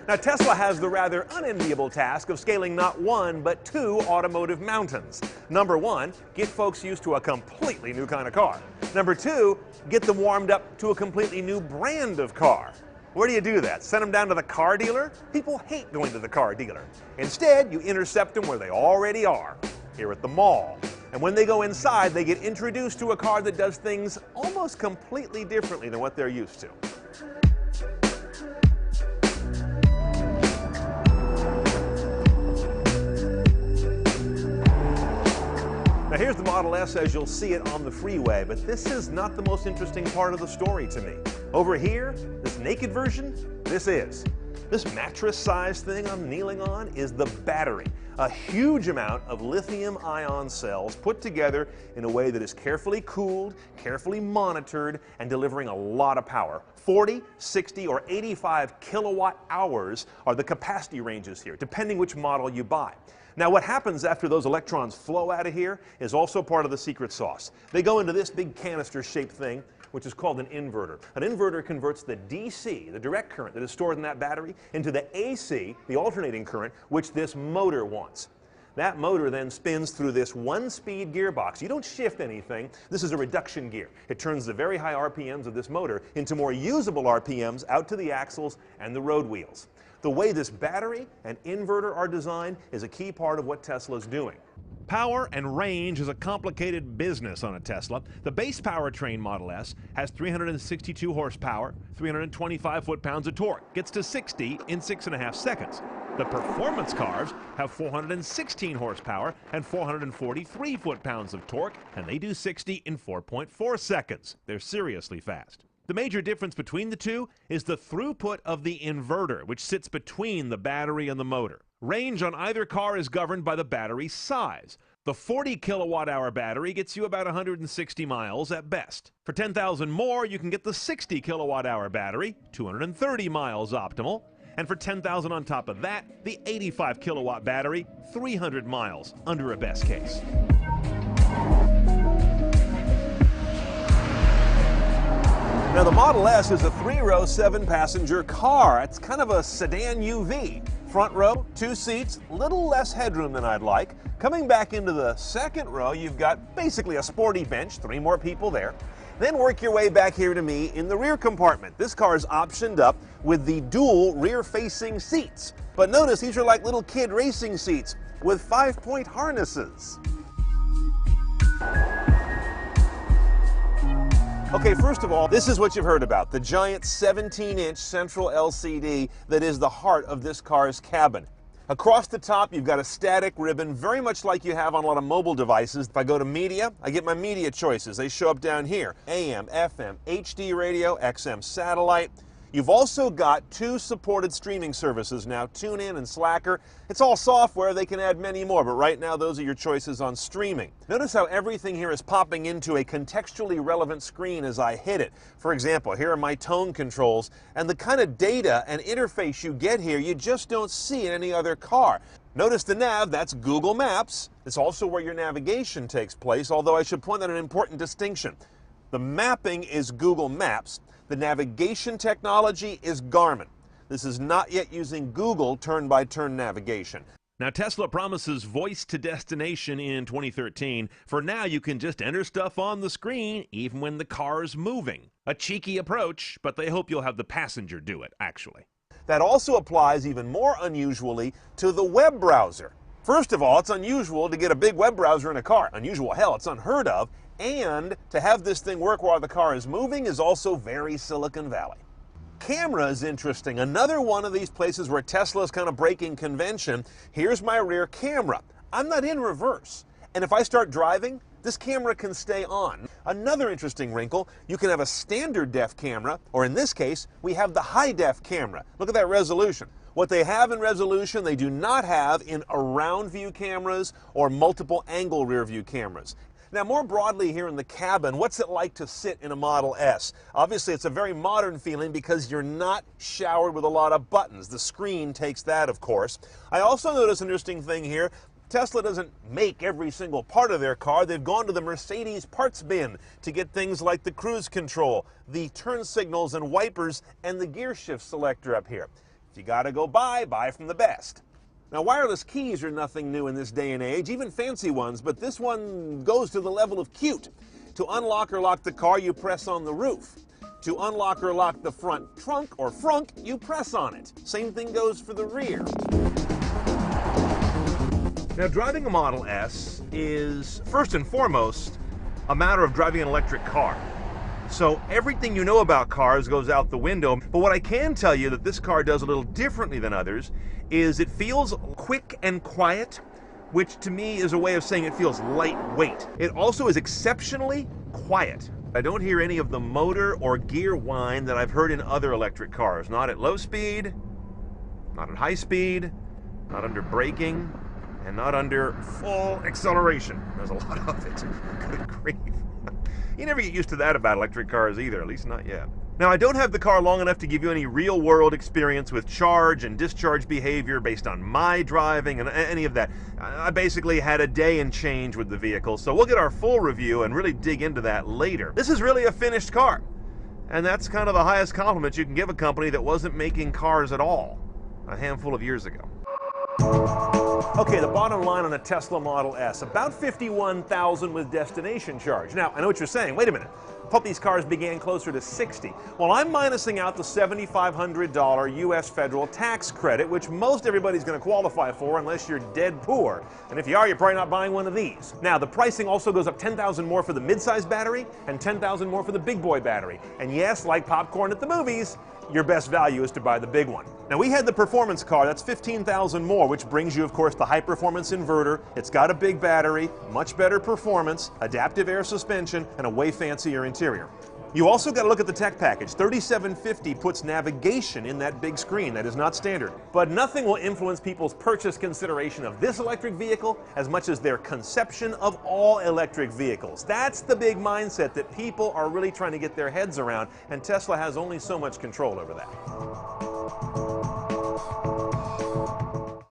Now, Tesla has the rather unenviable task of scaling not one, but two automotive mountains. Number one, get folks used to a completely new kind of car. Number two, get them warmed up to a completely new brand of car. Where do you do that? Send them down to the car dealer? People hate going to the car dealer. Instead, you intercept them where they already are, here at the mall. And when they go inside, they get introduced to a car that does things almost completely differently than what they're used to. Now here's the Model S as you'll see it on the freeway, but this is not the most interesting part of the story to me. Over here, this naked version, this is. This mattress-sized thing I'm kneeling on is the battery. A huge amount of lithium-ion cells put together in a way that is carefully cooled, carefully monitored, and delivering a lot of power. 40, 60, or 85 kilowatt hours are the capacity ranges here, depending which model you buy. Now, what happens after those electrons flow out of here is also part of the secret sauce. They go into this big canister-shaped thing, which is called an inverter. An inverter converts the DC, the direct current that is stored in that battery, into the AC, the alternating current, which this motor wants. That motor then spins through this one-speed gearbox. You don't shift anything. This is a reduction gear. It turns the very high RPMs of this motor into more usable RPMs out to the axles and the road wheels. The way this battery and inverter are designed is a key part of what Tesla's doing. Power and range is a complicated business on a Tesla. The base powertrain Model S has 362 horsepower, 325 foot-pounds of torque, gets to 60 in 6.5 seconds. The performance cars have 416 horsepower and 443 foot-pounds of torque, and they do 60 in 4.4 seconds. They're seriously fast. The major difference between the two is the throughput of the inverter, which sits between the battery and the motor. Range on either car is governed by the battery size. The 40 kilowatt-hour battery gets you about 160 miles at best. For 10,000 more, you can get the 60 kilowatt-hour battery, 230 miles optimal. And for 10,000 on top of that, the 85 kilowatt battery, 300 miles under a best case. Now, the Model S is a 3-row, 7-passenger car. It's kind of a sedan UV. Front row, 2 seats, little less headroom than I'd like. Coming back into the second row, you've got basically a sporty bench, 3 more people there. Then work your way back here to me in the rear compartment. This car is optioned up with the dual rear-facing seats. But notice these are like little kid racing seats with 5-point harnesses. Okay, first of all, this is what you've heard about, the giant 17-inch central LCD that is the heart of this car's cabin. Across the top, you've got a static ribbon, very much like you have on a lot of mobile devices. If I go to media, I get my media choices. They show up down here. AM, FM, HD radio, XM satellite. You've also got 2 supported streaming services now, TuneIn and Slacker. It's all software, they can add many more, but right now those are your choices on streaming. Notice how everything here is popping into a contextually relevant screen as I hit it. For example, here are my tone controls, and the kind of data and interface you get here, you just don't see in any other car. Notice the nav, that's Google Maps. It's also where your navigation takes place, although I should point out an important distinction. The mapping is Google Maps. The navigation technology is Garmin. This is not yet using Google turn-by-turn navigation. Now, Tesla promises voice to destination in 2013. For now, you can just enter stuff on the screen, even when the car's moving. A cheeky approach, but they hope you'll have the passenger do it, actually. That also applies even more unusually to the web browser. First of all, it's unusual to get a big web browser in a car. Unusual, hell, it's unheard of. And to have this thing work while the car is moving is also very Silicon Valley. Camera is interesting. Another one of these places where Tesla is kind of breaking convention. Here's my rear camera. I'm not in reverse. And if I start driving, this camera can stay on. Another interesting wrinkle, you can have a standard def camera, or in this case, we have the high def camera. Look at that resolution. What they have in resolution, they do not have in around view cameras or multiple angle rear view cameras. Now, more broadly here in the cabin, what's it like to sit in a Model S? Obviously, it's a very modern feeling because you're not showered with a lot of buttons. The screen takes that, of course. I also notice an interesting thing here. Tesla doesn't make every single part of their car. They've gone to the Mercedes parts bin to get things like the cruise control, the turn signals and wipers, and the gear shift selector up here. If you gotta go buy from the best. Now, wireless keys are nothing new in this day and age, even fancy ones, but this one goes to the level of cute. To unlock or lock the car, you press on the roof. To unlock or lock the front trunk or frunk, you press on it. Same thing goes for the rear. Now, driving a Model S is, first and foremost, a matter of driving an electric car. So everything you know about cars goes out the window. But what I can tell you that this car does a little differently than others is it feels quick and quiet, which to me is a way of saying it feels lightweight. It also is exceptionally quiet. I don't hear any of the motor or gear whine that I've heard in other electric cars. Not at low speed, not at high speed, not under braking, and not under full acceleration. There's a lot of it. Good grief. You never get used to that about electric cars either, at least not yet. Now, I don't have the car long enough to give you any real-world experience with charge and discharge behavior based on my driving and any of that. I basically had a day and change with the vehicle, so we'll get our full review and really dig into that later. This is really a finished car, and that's kind of the highest compliment you can give a company that wasn't making cars at all a handful of years ago. Okay, the bottom line on a Tesla Model S, about $51,000 with destination charge. Now, I know what you're saying. Wait a minute. I thought these cars began closer to $60,000. Well, I'm minusing out the $7,500 U.S. federal tax credit, which most everybody's going to qualify for unless you're dead poor. And if you are, you're probably not buying one of these. Now, the pricing also goes up $10,000 more for the midsize battery and $10,000 more for the big boy battery. And yes, like popcorn at the movies, your best value is to buy the big one. Now, we had the performance car, that's $15,000 more, which brings you, of course, the high-performance inverter. It's got a big battery, much better performance, adaptive air suspension, and a way fancier interior. You also got to look at the tech package. 3750 puts navigation in that big screen. That is not standard. But nothing will influence people's purchase consideration of this electric vehicle as much as their conception of all electric vehicles. That's the big mindset that people are really trying to get their heads around, and Tesla has only so much control over that.